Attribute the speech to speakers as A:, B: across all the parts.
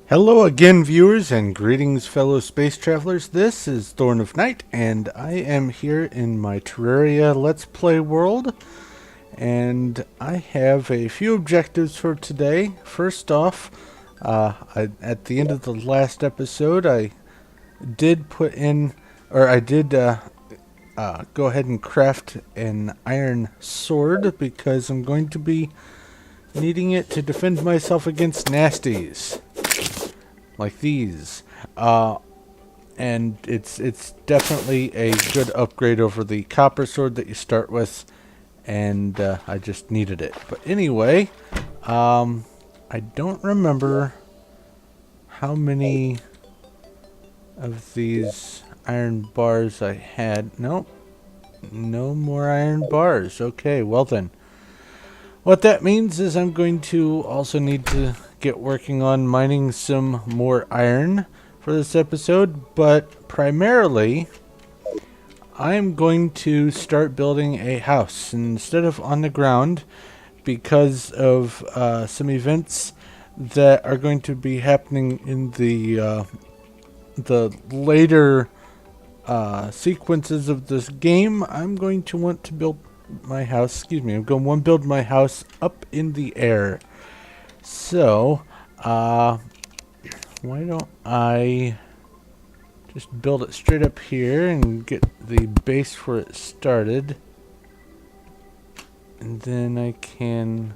A: Hello again, viewers, and greetings, fellow space travelers. This is Thorn of Night, and I am here in my Terraria Let's Play world, and I have a few objectives for today. First off, at the end of the last episode, I did put in, or I did go ahead and craft an iron sword because I'm going to be needing it to defend myself against nasties like these. And it's definitely a good upgrade over the copper sword that you start with, and I just needed it. But anyway, I don't remember how many of these iron bars I had. Nope, no more iron bars. Okay, well then. What that means is I'm going to also need to get working on mining some more iron for this episode, but primarily I'm going to start building a house instead of on the ground because of some events that are going to be happening in the later sequences of this game. I'm going to want to build my house, I'm going to want to build my house up in the air. So, why don't I just build it straight up here and get the base for it started. And then I can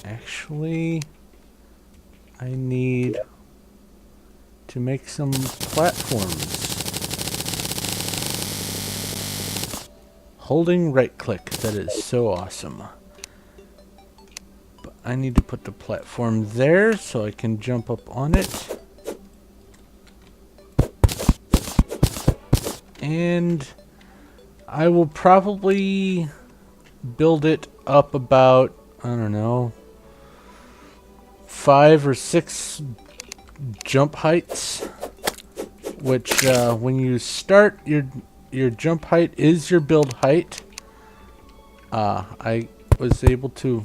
A: actually, I need to make some platforms. Holding right click, that is so awesome. But I need to put the platform there so I can jump up on it. And I will probably build it up about, I don't know, 5 or 6 jump heights, which when you start your jump height is your build height. I was able to,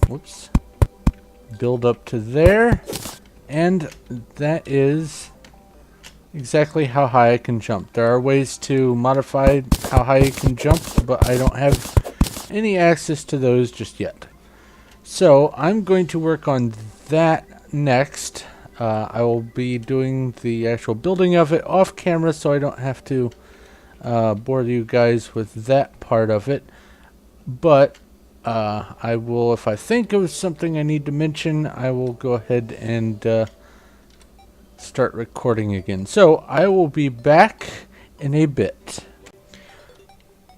A: build up to there, and that is exactly how high I can jump. There are ways to modify how high you can jump, but I don't have any access to those just yet. So I'm going to work on that next. I will be doing the actual building of it off camera so I don't have to bore you guys with that part of it. But I will, if I think of something I need to mention, I will go ahead and start recording again. So I will be back in a bit.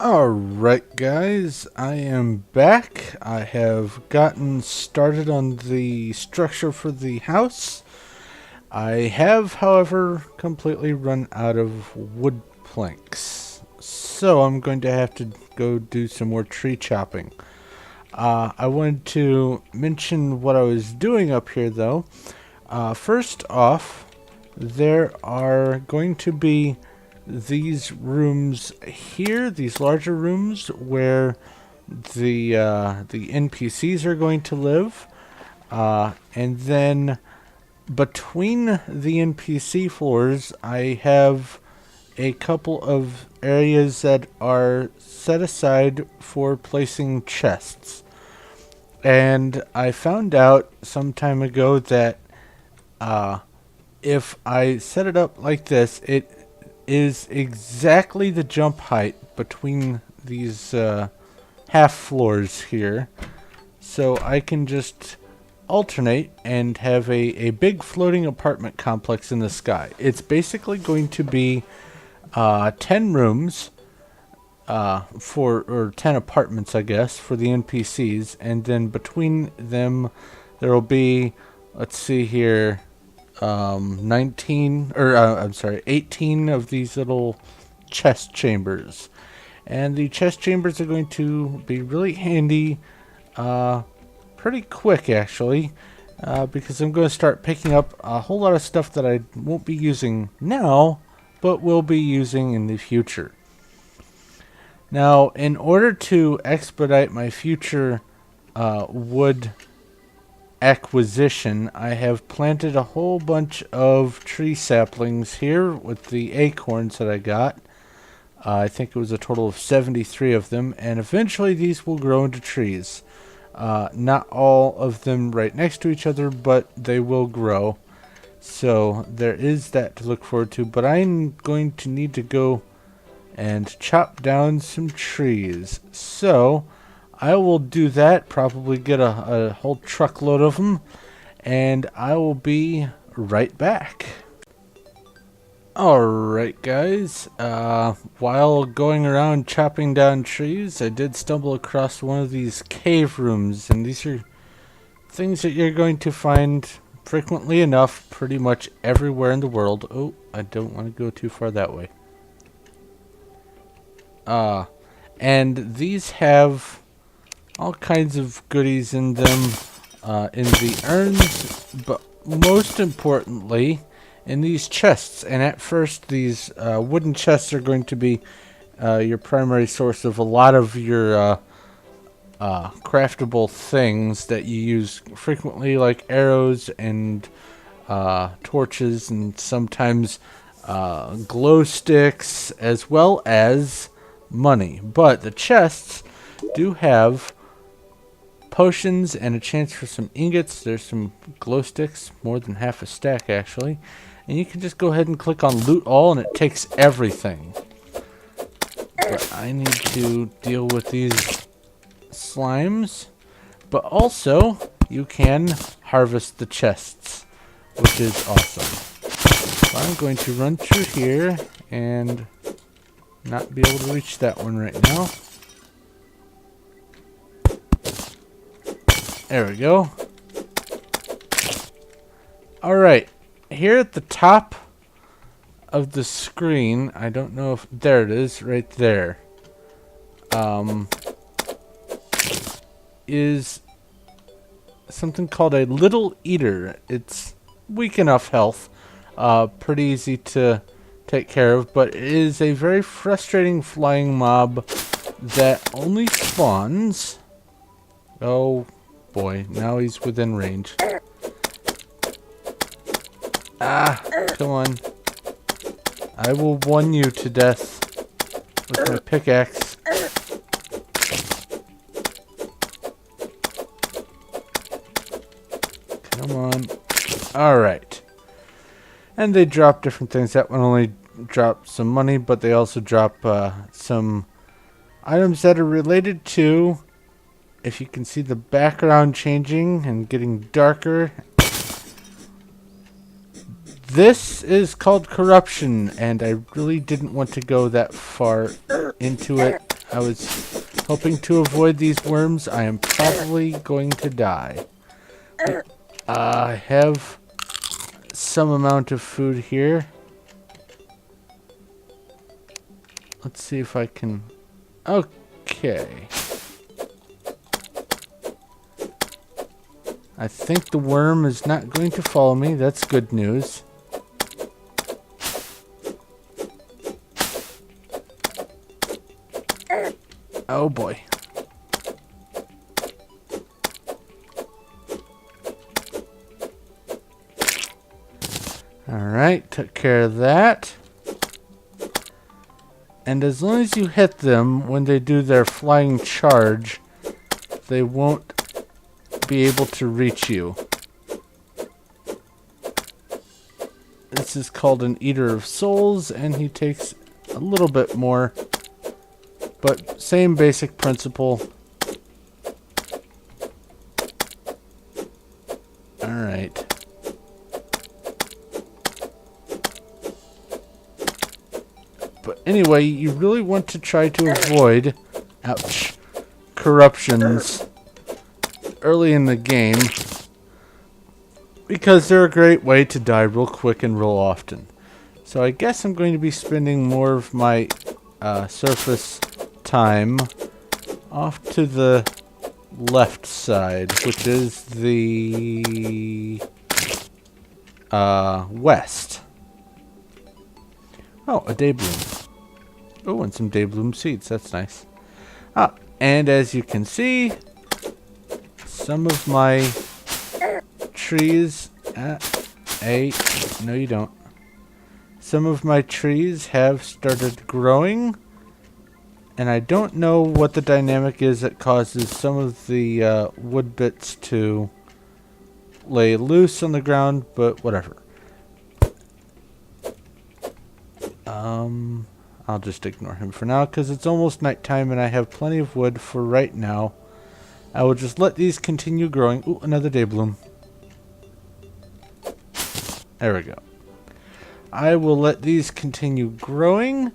A: Alright guys, I am back. I have gotten started on the structure for the house. I have, however, completely run out of wood planks. So I'm going to have to go do some more tree chopping. I wanted to mention what I was doing up here though. First off, there are going to be these rooms here, these larger rooms where the NPCs are going to live, and then between the NPC floors, I have a couple of areas that are set aside for placing chests. And I found out some time ago that if I set it up like this, it is exactly the jump height between these half floors here. So I can just alternate and have a big floating apartment complex in the sky. It's basically going to be 10 rooms or 10 apartments, I guess, for the NPCs, and then between them there will be, let's see here, 18 of these little chest chambers. And the chest chambers are going to be really handy pretty quick, actually, because I'm going to start picking up a whole lot of stuff that I won't be using now, but will be using in the future. Now, in order to expedite my future wood acquisition, I have planted a whole bunch of tree saplings here with the acorns that I got. I think it was a total of 73 of them, and eventually these will grow into trees. Not all of them right next to each other, but they will grow. So there is that to look forward to, but I'm going to need to go and chop down some trees. So I will do that, probably get a whole truckload of them, and I will be right back. Alright guys, while going around chopping down trees, I did stumble across one of these cave rooms, and these are things that you're going to find frequently enough pretty much everywhere in the world. Oh, I don't want to go too far that way. And these have all kinds of goodies in them, in the urns, but most importantly, in these chests. And at first, these wooden chests are going to be your primary source of a lot of your craftable things that you use frequently, like arrows and torches, and sometimes glow sticks, as well as money. But the chests do have potions and a chance for some ingots. There's some glow sticks, more than half a stack actually. And you can just go ahead and click on loot all and it takes everything. But I need to deal with these slimes. But also, you can harvest the chests, which is awesome. So I'm going to run through here and not be able to reach that one right now. There we go. Alright, here at the top of the screen, I don't know if, there it is, right there, is something called a little eater. It's weak enough health, pretty easy to take care of, but it is a very frustrating flying mob that only spawns, oh boy, now he's within range. Ah, come on. I will one you to death with my pickaxe. Come on. Alright. And they drop different things. That one only dropped some money, but they also drop some items that are related to, if you can see the background changing and getting darker. This is called corruption, and I really didn't want to go that far into it. I was hoping to avoid these worms. I am probably going to die. But, I have some amount of food here. Let's see if I can... Okay. I think the worm is not going to follow me. That's good news. Oh boy. Alright, took care of that. And as long as you hit them when they do their flying charge, they won't be able to reach you. This is called an Eater of Souls, and he takes a little bit more, but same basic principle. Alright. But anyway, you really want to try to avoid, ouch, corruptions early in the game, because they're a great way to die real quick and real often. So I guess I'm going to be spending more of my surface time off to the left side, which is the west. Oh, a daybloom. Oh, and some daybloom seeds. That's nice. Ah, and as you can see, some of my trees... no you don't. Some of my trees have started growing. And I don't know what the dynamic is that causes some of the wood bits to lay loose on the ground, but whatever. I'll just ignore him for now because it's almost nighttime and I have plenty of wood for right now. I will just let these continue growing. Ooh, another day bloom. There we go. I will let these continue growing,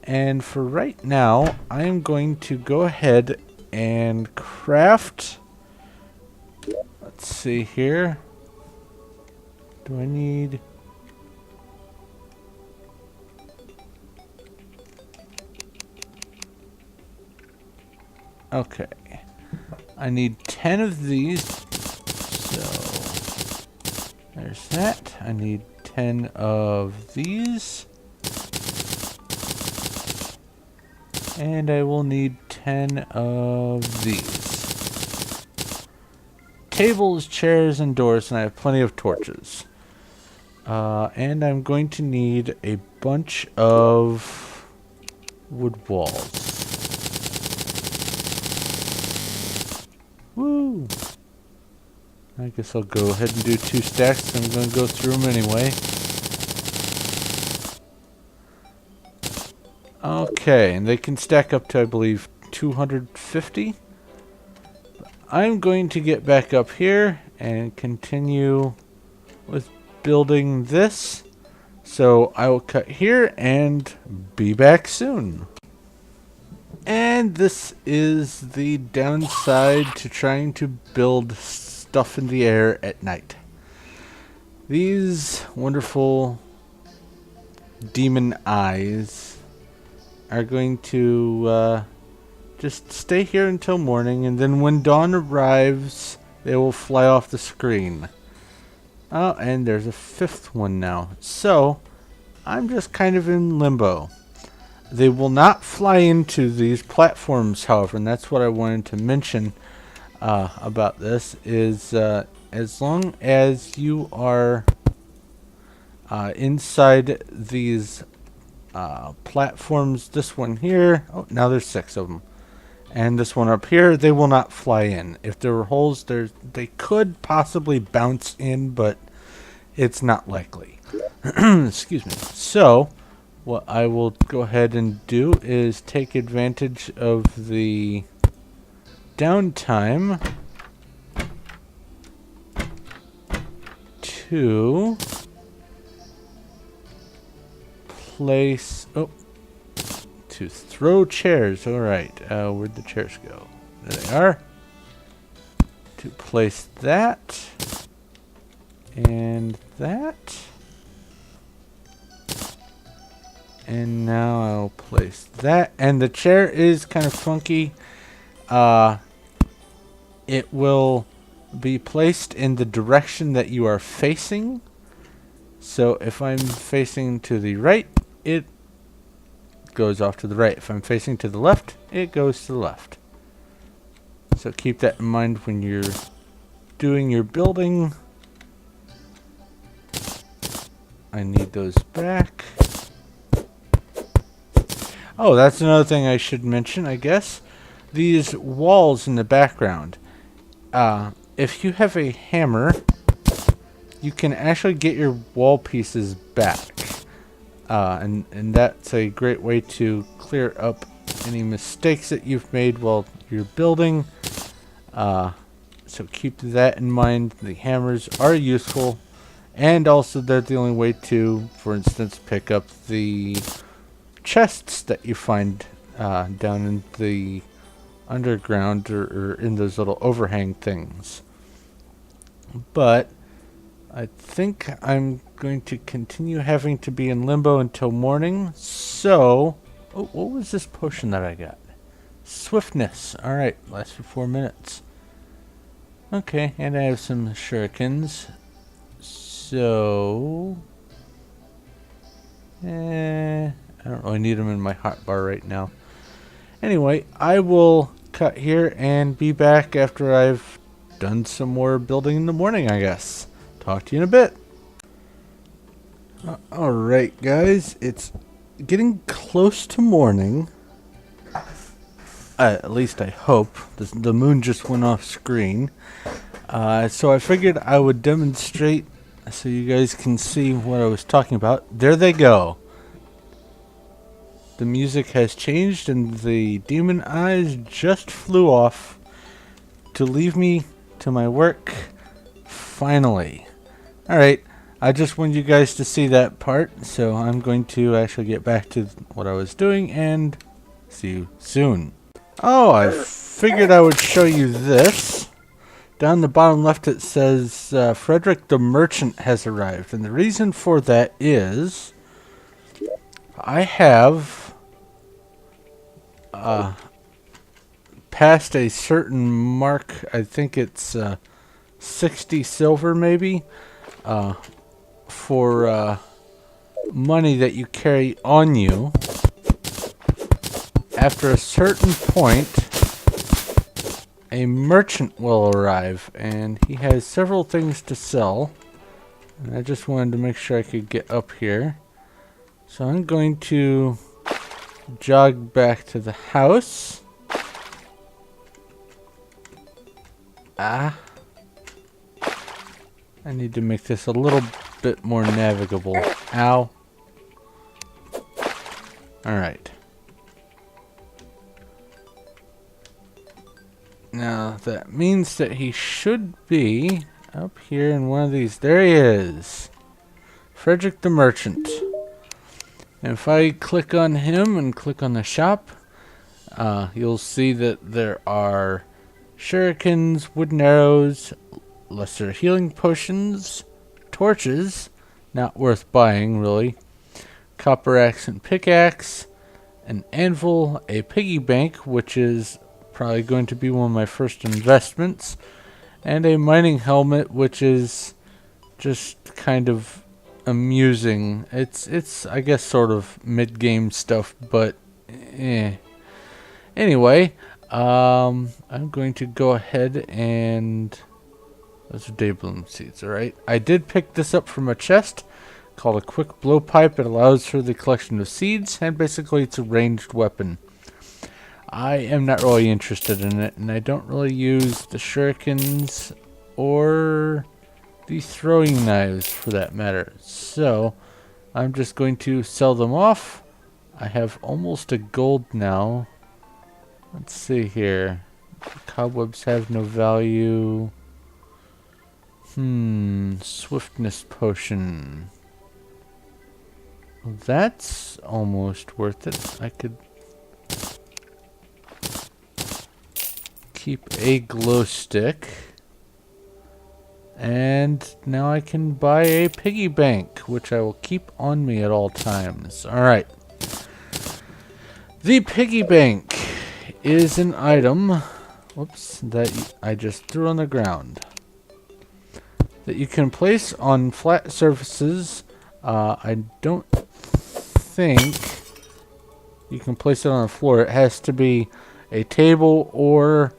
A: and for right now, I am going to go ahead and craft. Let's see here. Do I need... Okay. I need 10 of these. So there's that. I need 10 of these. And I will need 10 of these. Tables, chairs, and doors, and I have plenty of torches. And I'm going to need a bunch of wood walls. Woo! I guess I'll go ahead and do 2 stacks. I'm going to go through them anyway. Okay, and they can stack up to, I believe, 250. I'm going to get back up here and continue with building this. So I will cut here and be back soon. And this is the downside to trying to build stuff in the air at night. These wonderful demon eyes are going to just stay here until morning, and then when dawn arrives, they will fly off the screen. Oh, and there's a 5th one now. So, I'm just kind of in limbo. They will not fly into these platforms, however, and that's what I wanted to mention about this, is as long as you are inside these platforms, this one here, oh, now there's 6 of them, and this one up here, they will not fly in. If there were holes, they could possibly bounce in, but it's not likely. Excuse me. So, what I will go ahead and do is take advantage of the downtime to place... Oh, to throw chairs. Alright, where'd the chairs go? There they are. To place that. And that. And now I'll place that. And the chair is kind of funky. It will be placed in the direction that you are facing. So if I'm facing to the right, it goes off to the right. If I'm facing to the left, it goes to the left. So keep that in mind when you're doing your building. I need those back. Oh, that's another thing I should mention, I guess. These walls in the background. If you have a hammer, you can actually get your wall pieces back. And that's a great way to clear up any mistakes that you've made while you're building. So keep that in mind. The hammers are useful. And also they're the only way to, for instance, pick up the chests that you find down in the underground or in those little overhang things. But I think I'm going to continue having to be in limbo until morning. So, oh, what was this potion that I got? Swiftness. Alright, lasts for 4 minutes. Okay, and I have some shurikens. So, I don't really need them in my hotbar right now. Anyway, I will cut here and be back after I've done some more building in the morning, I guess. talk to you in a bit. Alright guys, it's getting close to morning. At least I hope. The moon just went off screen. So I figured I would demonstrate so you guys can see what I was talking about. There they go. The music has changed and the demon eyes just flew off to leave me to my work. Finally. Alright, I just wanted you guys to see that part, so I'm going to actually get back to what I was doing and see you soon. Oh, I figured I would show you this. Down the bottom left it says Frederick the Merchant has arrived, and the reason for that is I have passed a certain mark. I think it's 60 silver maybe, for money that you carry on you. After a certain point, a merchant will arrive, and he has several things to sell. And I just wanted to make sure I could get up here. So I'm going to jog back to the house. I need to make this a little bit more navigable. Ow. Alright. Now that means that he should be up here in one of these. There he is. Frederick the Merchant. And if I click on him and click on the shop, you'll see that there are shurikens, wooden arrows, lesser healing potions, torches, not worth buying really, copper axe and pickaxe, an anvil, a piggy bank, which is probably going to be one of my first investments, and a mining helmet, which is just kind of amusing. It's I guess sort of mid-game stuff, but anyway, I'm going to go ahead and those are daybloom seeds. Alright, I did pick this up from a chest called a quick blowpipe. It allows for the collection of seeds, and basically it's a ranged weapon. I am not really interested in it, and I don't really use the shurikens or the throwing knives for that matter. So I'm just going to sell them off. I have almost a gold now. Let's see here. Cobwebs have no value. Swiftness potion. That's almost worth it. I could keep a glow stick. And now I can buy a piggy bank, which I will keep on me at all times. Alright. The piggy bank is an item, whoops, that I just threw on the ground, that you can place on flat surfaces. I don't think you can place it on the floor. It has to be a table or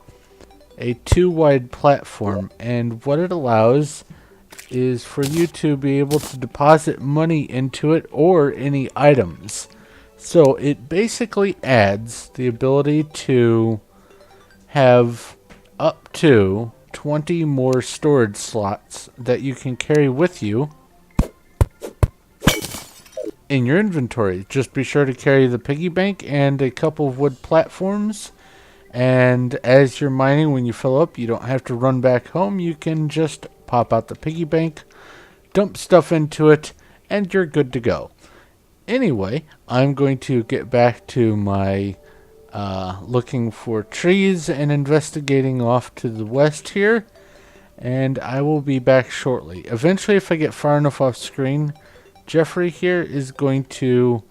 A: a 2-wide platform, and what it allows is for you to be able to deposit money into it or any items. So it basically adds the ability to have up to 20 more storage slots that you can carry with you in your inventory. Just be sure to carry the piggy bank and a couple of wood platforms. And as you're mining, when you fill up, you don't have to run back home. You can just pop out the piggy bank, dump stuff into it, and you're good to go. Anyway, I'm going to get back to my looking for trees and investigating off to the west here. And I will be back shortly. Eventually, if I get far enough off screen, Jeffrey here is going to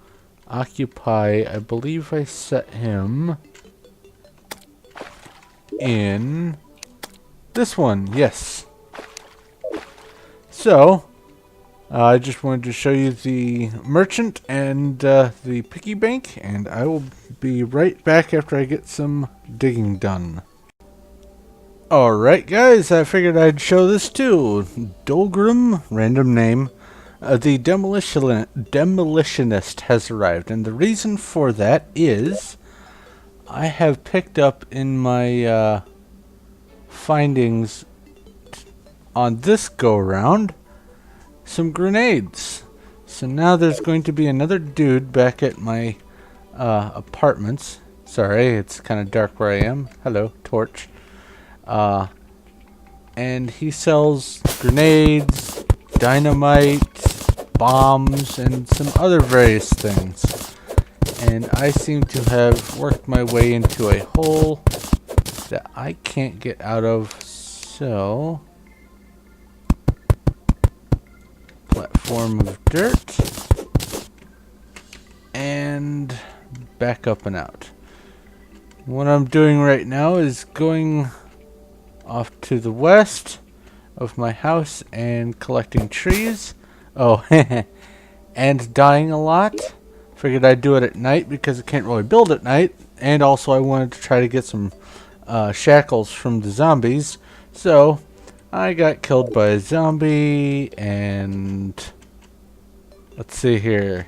A: occupy, I believe I set him in this one, yes. So I just wanted to show you the merchant and the piggy bank, and I will be right back after I get some digging done. Alright guys, I figured I'd show this too. Dolgrim, random name, the demolitionist has arrived, and the reason for that is I have picked up in my findings on this go-around some grenades. So now there's going to be another dude back at my apartments. Sorry, it's kind of dark where I am. Hello, torch. And he sells grenades, dynamite, bombs, and some other various things. And I seem to have worked my way into a hole that I can't get out of, so... Platform of dirt. And back up and out. What I'm doing right now is going off to the west of my house and collecting trees. Oh, and dying a lot. Figured I'd do it at night because I can't really build at night. And also I wanted to try to get some shackles from the zombies. So I got killed by a zombie and... let's see here.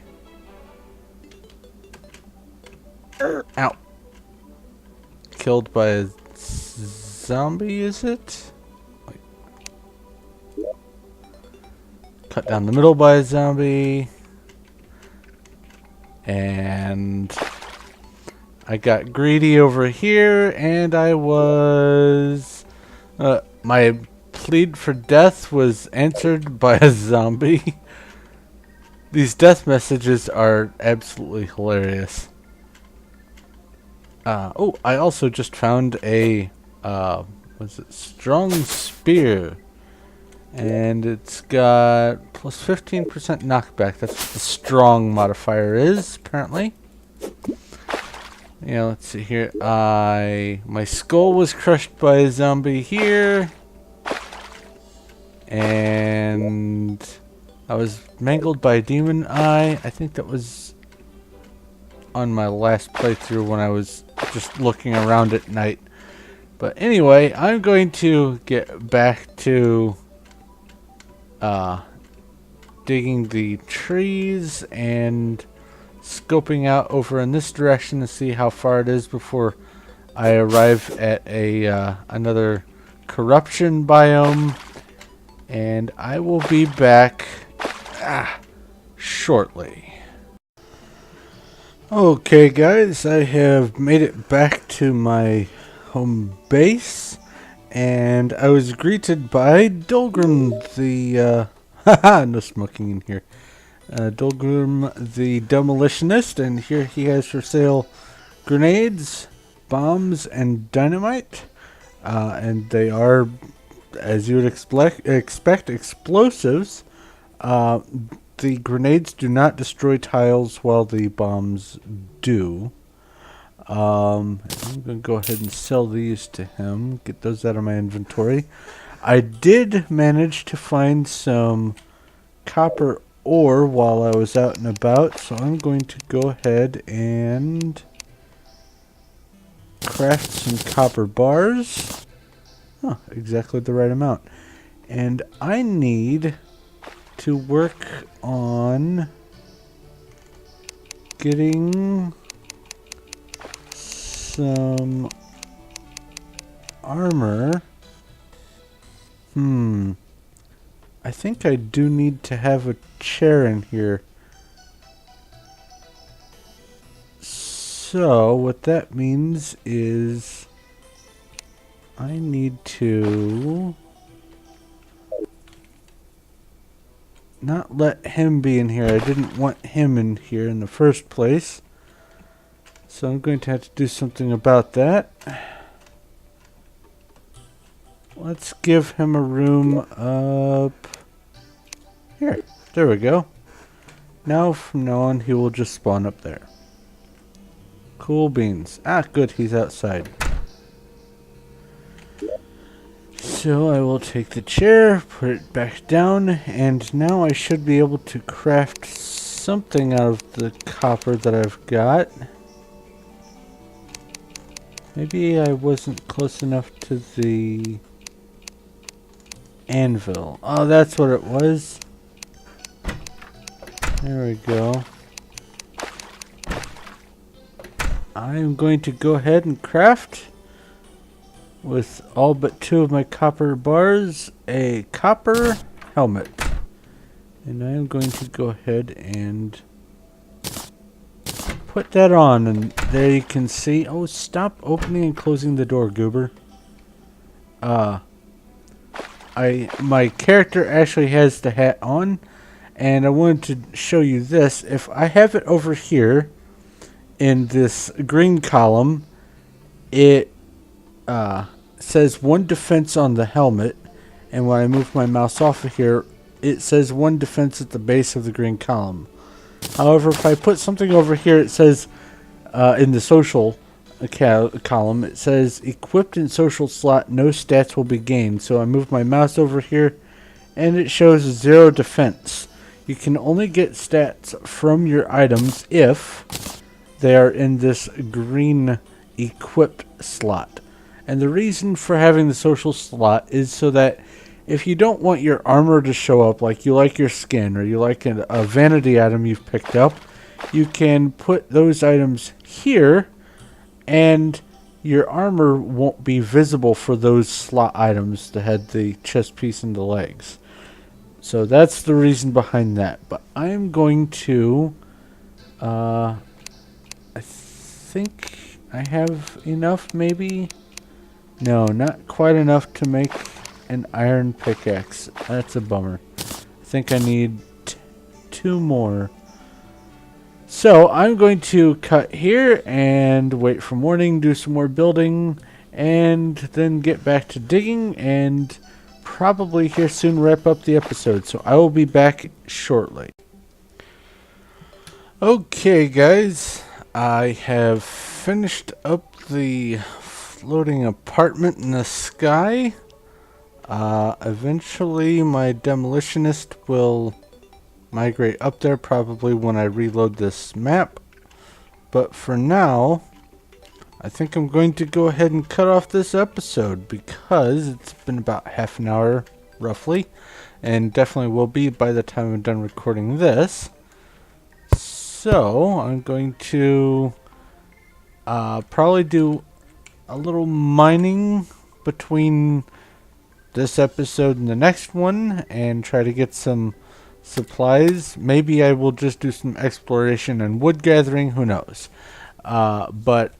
A: Ow. Killed by a zombie, is it? Wait. Cut down the middle by a zombie. And I got greedy over here, and I was... my plead for death was answered by a zombie. These death messages are absolutely hilarious. Oh, I also just found a, was it strong spear? And it's got plus 15% knockback. That's what the strong modifier is, apparently. Yeah, let's see here. My skull was crushed by a zombie here. And I was mangled by a demon eye. I think that was on my last playthrough when I was just looking around at night. But anyway, I'm going to get back to digging the trees and scoping out over in this direction to see how far it is before I arrive at a another corruption biome. And I will be back shortly. Okay guys, I have made it back to my home base, and I was greeted by Dolgrim the, no smoking in here, Dolgrim the demolitionist, and here he has for sale grenades, bombs, and dynamite, and they are, as you would expect, explosives. The grenades do not destroy tiles while the bombs do. I'm going to go ahead and sell these to him. Get those out of my inventory. I did manage to find some copper ore while I was out and about, so I'm going to go ahead and craft some copper bars. Huh, exactly the right amount. And I need to work on getting some armor. I think I do need to have a chair in here. So what that means is I need to not let him be in here. I didn't want him in here in the first place. So I'm going to have to do something about that. Let's give him a room up here. There we go. Now from now on he will just spawn up there. Cool beans. Ah, good, he's outside. So I will take the chair, put it back down, and now I should be able to craft something out of the copper that I've got. Maybe I wasn't close enough to the anvil. Oh, that's what it was. There we go. I'm going to go ahead and craft, with all but 2 of my copper bars, a copper helmet. And I am going to go ahead and put that on, and there you can see. Oh, stop opening and closing the door, goober. My character actually has the hat on, and I wanted to show you this. If I have it over here in this green column, it says 1 defense on the helmet, and when I move my mouse off of here, it says 1 defense at the base of the green column. However, if I put something over here, it says in the social column, it says equipped in social slot, no stats will be gained. So I move my mouse over here, and it shows 0 defense. You can only get stats from your items if they are in this green equipped slot. And the reason for having the social slot is so that if you don't want your armor to show up, like you like your skin or you like a vanity item you've picked up, you can put those items here, and your armor won't be visible for those slot items, the head, the chest piece, and the legs. So that's the reason behind that. But I'm going to, I think I have enough, maybe? No, not quite enough to make an iron pickaxe. That's a bummer. I think I need 2 more. So I'm going to cut here and wait for morning, do some more building, and then get back to digging, and probably here soon wrap up the episode. So I will be back shortly. Okay, guys, I have finished up the floating apartment in the sky. Eventually my demolitionist will migrate up there, probably when I reload this map. But for now, I think I'm going to go ahead and cut off this episode, because it's been about half an hour roughly, and definitely will be by the time I'm done recording this. So I'm going to probably do a little mining between this episode and the next one, and try to get some supplies. Maybe I will just do some exploration and wood gathering, who knows. But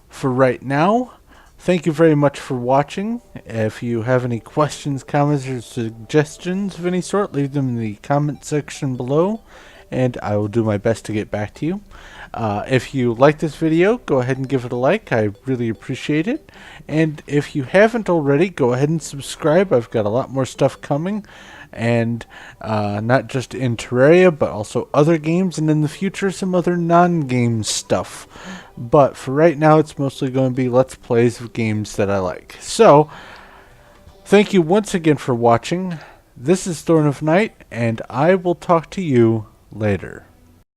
A: for right now, thank you very much for watching. If you have any questions, comments, or suggestions of any sort, leave them in the comment section below, and I will do my best to get back to you. If you like this video, go ahead and give it a like. I really appreciate it. And if you haven't already, go ahead and subscribe. I've got a lot more stuff coming, and not just in Terraria, but also other games, and in the future some other non-game stuff. But for right now, it's mostly going to be Let's Plays of games that I like. So, thank you once again for watching. This is Thorn of Night, and I will talk to you later.